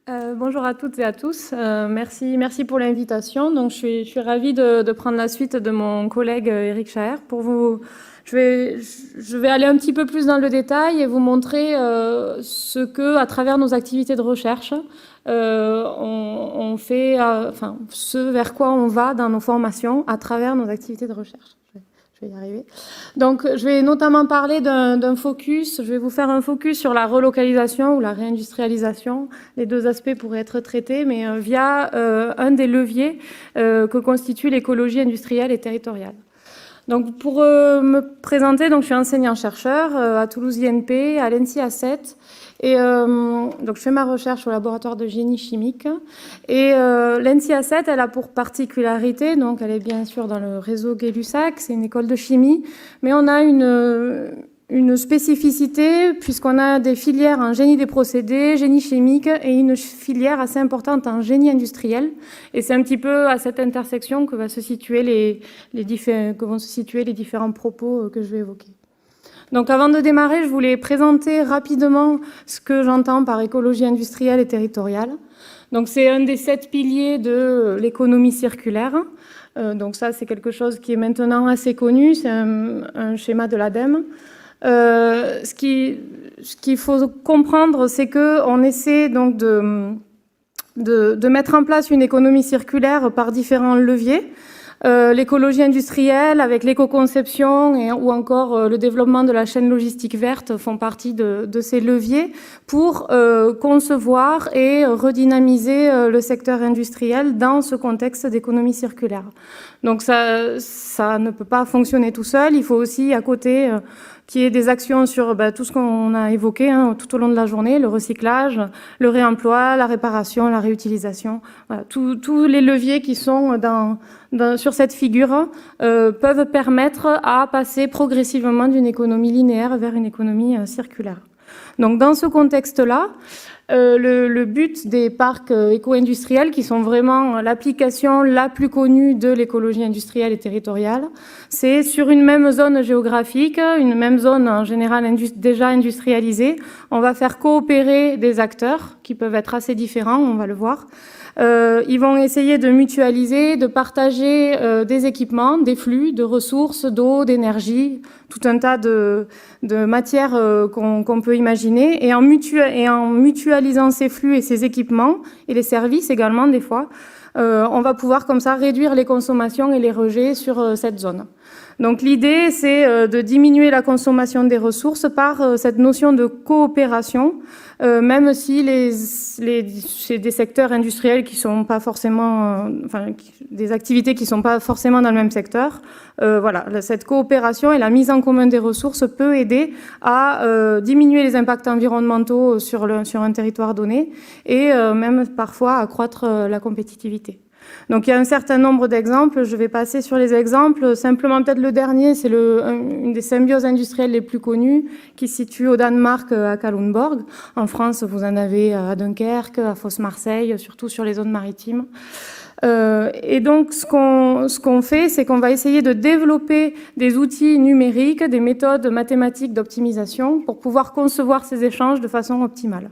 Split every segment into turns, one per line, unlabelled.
Bonjour à toutes et à tous. Merci pour l'invitation. Donc, je suis ravie de prendre la suite de mon collègue Éric Chaher pour vous. Je vais aller un petit peu plus dans le détail et vous montrer ce que, à travers nos activités de recherche, on fait, enfin, ce vers quoi on va dans nos formations à travers nos activités de recherche. Je vais y arriver. Donc, je vais notamment parler d'un focus. Je vais vous faire un focus sur la relocalisation ou la réindustrialisation. Les deux aspects pourraient être traités, mais via un des leviers que constitue l'écologie industrielle et territoriale. Donc, pour me présenter, donc, je suis enseignant-chercheur à Toulouse INP, à l'ENSI A7. Et donc, je fais ma recherche au laboratoire de génie chimique. Et l'ENSI A7, elle a pour particularité, donc elle est bien sûr dans le réseau Gay-Lussac, c'est une école de chimie, mais on a une spécificité puisqu'on a des filières en génie des procédés, génie chimique et une filière assez importante en génie industriel. Et c'est un petit peu à cette intersection que vont se situer les différents propos que je vais évoquer. Donc avant de démarrer, je voulais présenter rapidement ce que j'entends par écologie industrielle et territoriale. Donc c'est un des 7 piliers de l'économie circulaire. Donc ça, c'est quelque chose qui est maintenant assez connu, c'est un schéma de l'ADEME. Ce qu'il faut comprendre, c'est qu'on essaie donc de mettre en place une économie circulaire par différents leviers. L'écologie industrielle avec l'éco-conception ou encore le développement de la chaîne logistique verte font partie de ces leviers pour concevoir et redynamiser le secteur industriel dans ce contexte d'économie circulaire. Donc ça ne peut pas fonctionner tout seul, il faut aussi à côté qu'il y ait des actions sur tout ce qu'on a évoqué tout au long de la journée, le recyclage, le réemploi, la réparation, la réutilisation. Voilà, tous les leviers qui sont sur cette figure peuvent permettre à passer progressivement d'une économie linéaire vers une économie circulaire. Donc dans ce contexte-là, le but des parcs éco-industriels, qui sont vraiment l'application la plus connue de l'écologie industrielle et territoriale, c'est sur une même zone géographique, une même zone en général déjà industrialisée, on va faire coopérer des acteurs qui peuvent être assez différents, on va le voir. Ils vont essayer de mutualiser, de partager des équipements, des flux, de ressources, d'eau, d'énergie, tout un tas de matières qu'on peut imaginer. Et en mutualisant ces flux et ces équipements, et les services également des fois, on va pouvoir comme ça réduire les consommations et les rejets sur cette zone. Donc l'idée, c'est de diminuer la consommation des ressources par cette notion de coopération, même si c'est des secteurs industriels qui sont pas forcément, des activités qui sont pas forcément dans le même secteur. Voilà, cette coopération et la mise en commun des ressources peut aider à diminuer les impacts environnementaux sur un territoire donné et même parfois accroître la compétitivité. Donc il y a un certain nombre d'exemples, je vais passer sur les exemples. Simplement peut-être le dernier, c'est une des symbioses industrielles les plus connues qui se situe au Danemark à Kalundborg. En France, vous en avez à Dunkerque, à Fos-Marseille, surtout sur les zones maritimes. Et donc ce qu'on fait, c'est qu'on va essayer de développer des outils numériques, des méthodes mathématiques d'optimisation pour pouvoir concevoir ces échanges de façon optimale.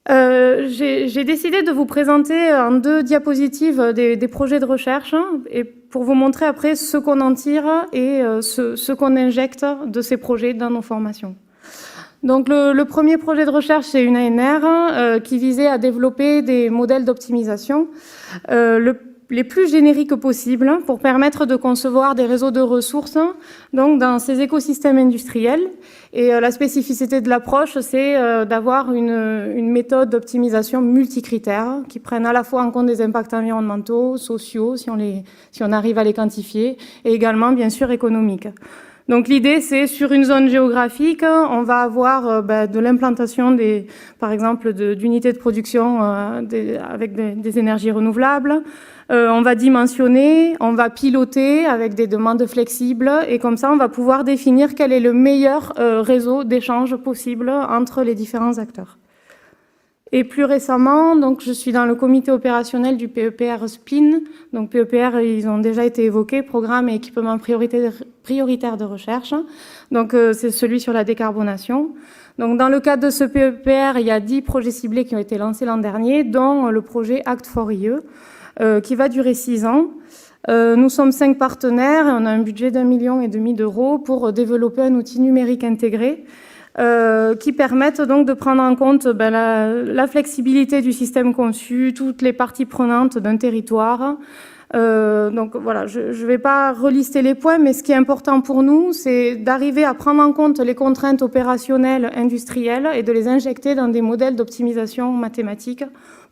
J'ai décidé de vous présenter en 2 diapositives des projets de recherche et pour vous montrer après ce qu'on en tire et ce qu'on injecte de ces projets dans nos formations. Donc le premier projet de recherche, c'est une ANR qui visait à développer des modèles d'optimisation les plus génériques possibles pour permettre de concevoir des réseaux de ressources donc dans ces écosystèmes industriels. Et la spécificité de l'approche, c'est d'avoir une méthode d'optimisation multicritères qui prenne à la fois en compte des impacts environnementaux, sociaux, si on arrive à les quantifier, et également, bien sûr, économiques. Donc l'idée, c'est sur une zone géographique, on va avoir de l'implantation par exemple, d'unités de production avec des énergies renouvelables. On va dimensionner, on va piloter avec des demandes flexibles et comme ça, on va pouvoir définir quel est le meilleur réseau d'échange possible entre les différents acteurs. Et plus récemment, donc, je suis dans le comité opérationnel du PEPR SPIN. Donc PEPR, ils ont déjà été évoqués, programme et équipement prioritaire de recherche. Donc c'est celui sur la décarbonation. Donc dans le cadre de ce PEPR, il y a 10 projets ciblés qui ont été lancés l'an dernier, dont le projet Act4IE, qui va durer 6 ans. Nous sommes 5 partenaires et on a un budget d'1,5 million d'euros pour développer un outil numérique intégré qui permettent donc de prendre en compte la flexibilité du système conçu, toutes les parties prenantes d'un territoire. Donc voilà, je ne vais pas relister les points, mais ce qui est important pour nous, c'est d'arriver à prendre en compte les contraintes opérationnelles, industrielles, et de les injecter dans des modèles d'optimisation mathématique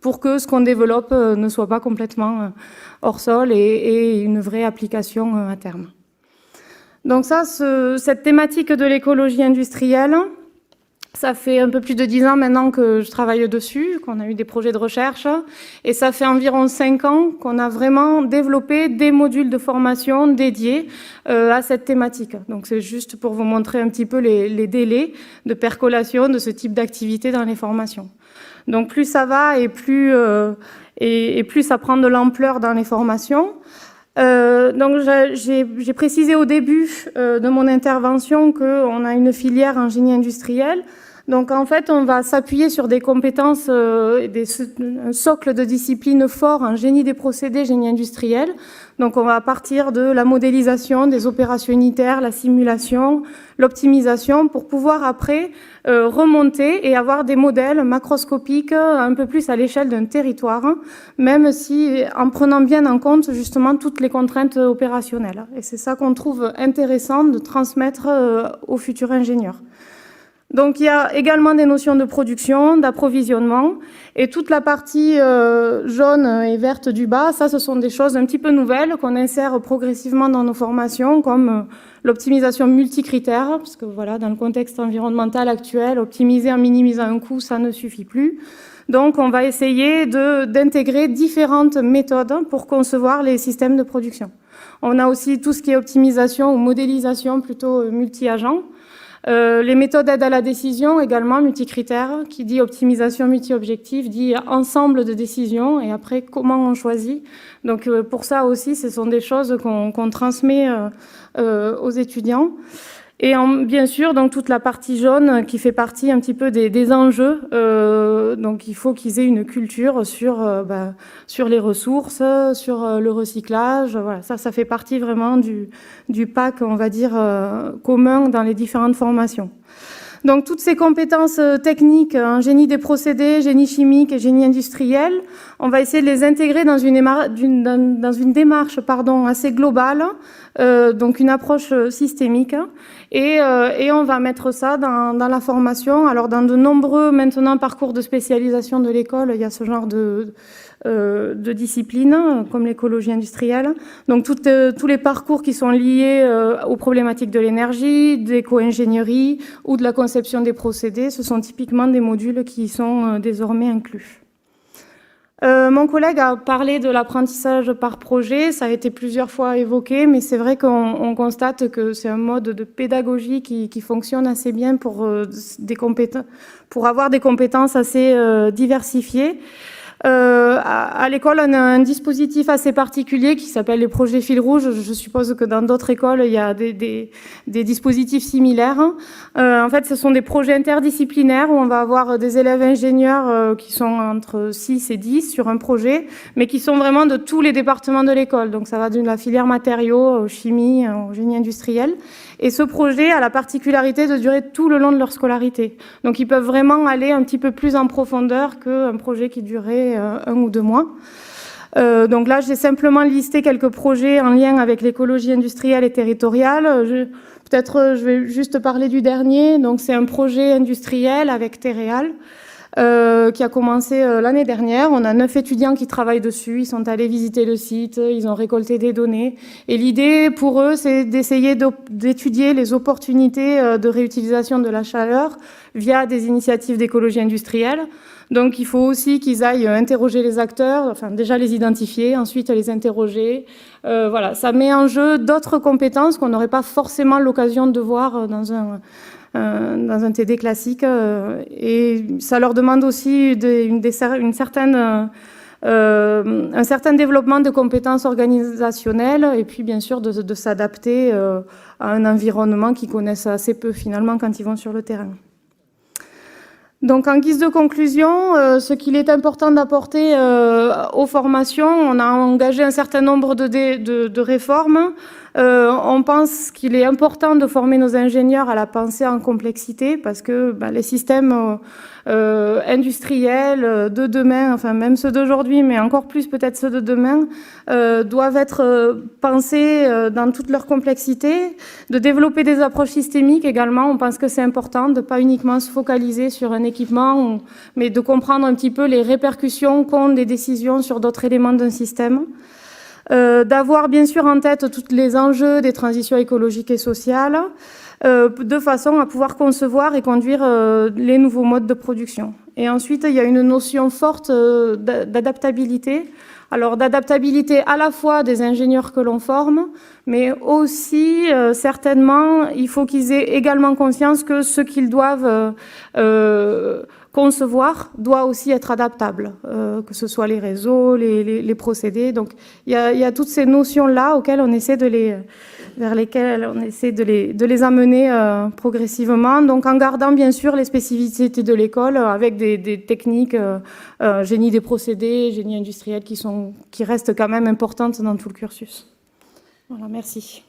pour que ce qu'on développe ne soit pas complètement hors sol et une vraie application à terme. Donc ça, cette thématique de l'écologie industrielle, ça fait un peu plus de 10 ans maintenant que je travaille dessus, qu'on a eu des projets de recherche, et ça fait environ 5 ans qu'on a vraiment développé des modules de formation dédiés à cette thématique. Donc c'est juste pour vous montrer un petit peu les délais de percolation de ce type d'activité dans les formations. Donc plus ça va et plus ça prend de l'ampleur dans les formations. Donc j'ai précisé au début de mon intervention qu'on a une filière en génie industriel. Donc en fait, on va s'appuyer sur des compétences, un socle de disciplines fort en génie des procédés, génie industriel. Donc on va partir de la modélisation, des opérations unitaires, la simulation, l'optimisation, pour pouvoir après remonter et avoir des modèles macroscopiques un peu plus à l'échelle d'un territoire, même si en prenant bien en compte justement toutes les contraintes opérationnelles. Et c'est ça qu'on trouve intéressant de transmettre aux futurs ingénieurs. Donc il y a également des notions de production, d'approvisionnement, et toute la partie jaune et verte du bas, ça ce sont des choses un petit peu nouvelles qu'on insère progressivement dans nos formations, comme l'optimisation multicritère, parce que voilà, dans le contexte environnemental actuel, optimiser en minimisant un coût, ça ne suffit plus. Donc on va essayer d'intégrer différentes méthodes pour concevoir les systèmes de production. On a aussi tout ce qui est optimisation ou modélisation plutôt multi-agents. Les méthodes d'aide à la décision également, multicritères, qui dit optimisation multi-objectif, dit ensemble de décisions et après comment on choisit. Donc pour ça aussi, ce sont des choses qu'on transmet aux étudiants. Et bien sûr, donc toute la partie jaune qui fait partie un petit peu des enjeux. Donc il faut qu'ils aient une culture sur les ressources, sur le recyclage. Voilà, ça fait partie vraiment du pack, on va dire, commun dans les différentes formations. Donc toutes ces compétences techniques en génie des procédés, génie chimique et génie industriel, on va essayer de les intégrer dans une démarche assez globale, donc une approche systémique, et on va mettre ça dans la formation. Alors dans de nombreux maintenant parcours de spécialisation de l'école, il y a ce genre de disciplines comme l'écologie industrielle. Donc tous les parcours qui sont liés aux problématiques de l'énergie, d'éco-ingénierie ou de la conception des procédés, ce sont typiquement des modules qui sont désormais inclus. Mon collègue a parlé de l'apprentissage par projet, ça a été plusieurs fois évoqué, mais c'est vrai qu'on constate que c'est un mode de pédagogie qui fonctionne assez bien pour avoir des compétences assez diversifiées. À l'école, on a un dispositif assez particulier qui s'appelle les projets fil rouge. Je suppose que dans d'autres écoles, il y a des dispositifs similaires. En fait, ce sont des projets interdisciplinaires où on va avoir des élèves ingénieurs qui sont entre 6 et 10 sur un projet, mais qui sont vraiment de tous les départements de l'école. Donc ça va de la filière matériaux, chimie, au génie industriel. Et ce projet a la particularité de durer tout le long de leur scolarité. Donc ils peuvent vraiment aller un petit peu plus en profondeur qu'un projet qui durait 1 ou 2 mois. Donc là, j'ai simplement listé quelques projets en lien avec l'écologie industrielle et territoriale. Peut-être je vais juste parler du dernier. Donc c'est un projet industriel avec Terreal. Qui a commencé l'année dernière. On a 9 étudiants qui travaillent dessus. Ils sont allés visiter le site, ils ont récolté des données. Et l'idée pour eux, c'est d'essayer d'étudier les opportunités de réutilisation de la chaleur via des initiatives d'écologie industrielle. Donc il faut aussi qu'ils aillent interroger les acteurs, enfin déjà les identifier, ensuite les interroger. Voilà, ça met en jeu d'autres compétences qu'on n'aurait pas forcément l'occasion de voir dans dans un TD classique. Et ça leur demande aussi un certain développement de compétences organisationnelles et puis bien sûr de s'adapter à un environnement qu'ils connaissent assez peu finalement quand ils vont sur le terrain. Donc en guise de conclusion, ce qu'il est important d'apporter aux formations, on a engagé un certain nombre de réformes. On pense qu'il est important de former nos ingénieurs à la pensée en complexité parce que les systèmes industriels de demain, enfin même ceux d'aujourd'hui, mais encore plus peut-être ceux de demain, doivent être pensés dans toute leur complexité, de développer des approches systémiques également. On pense que c'est important de ne pas uniquement se focaliser sur un équipement, mais de comprendre un petit peu les répercussions qu'ont des décisions sur d'autres éléments d'un système. D'avoir bien sûr en tête tous les enjeux des transitions écologiques et sociales, de façon à pouvoir concevoir et conduire les nouveaux modes de production. Et ensuite, il y a une notion forte d'adaptabilité. Alors d'adaptabilité à la fois des ingénieurs que l'on forme, mais aussi certainement, il faut qu'ils aient également conscience que ce qu'ils doivent concevoir doit aussi être adaptable, que ce soit les réseaux, les procédés. Donc il y a toutes ces notions-là auxquelles on essaie vers lesquelles on essaie de les amener progressivement, donc en gardant bien sûr les spécificités de l'école avec des techniques, génie des procédés, génie industriel qui restent quand même importantes dans tout le cursus. Voilà, merci.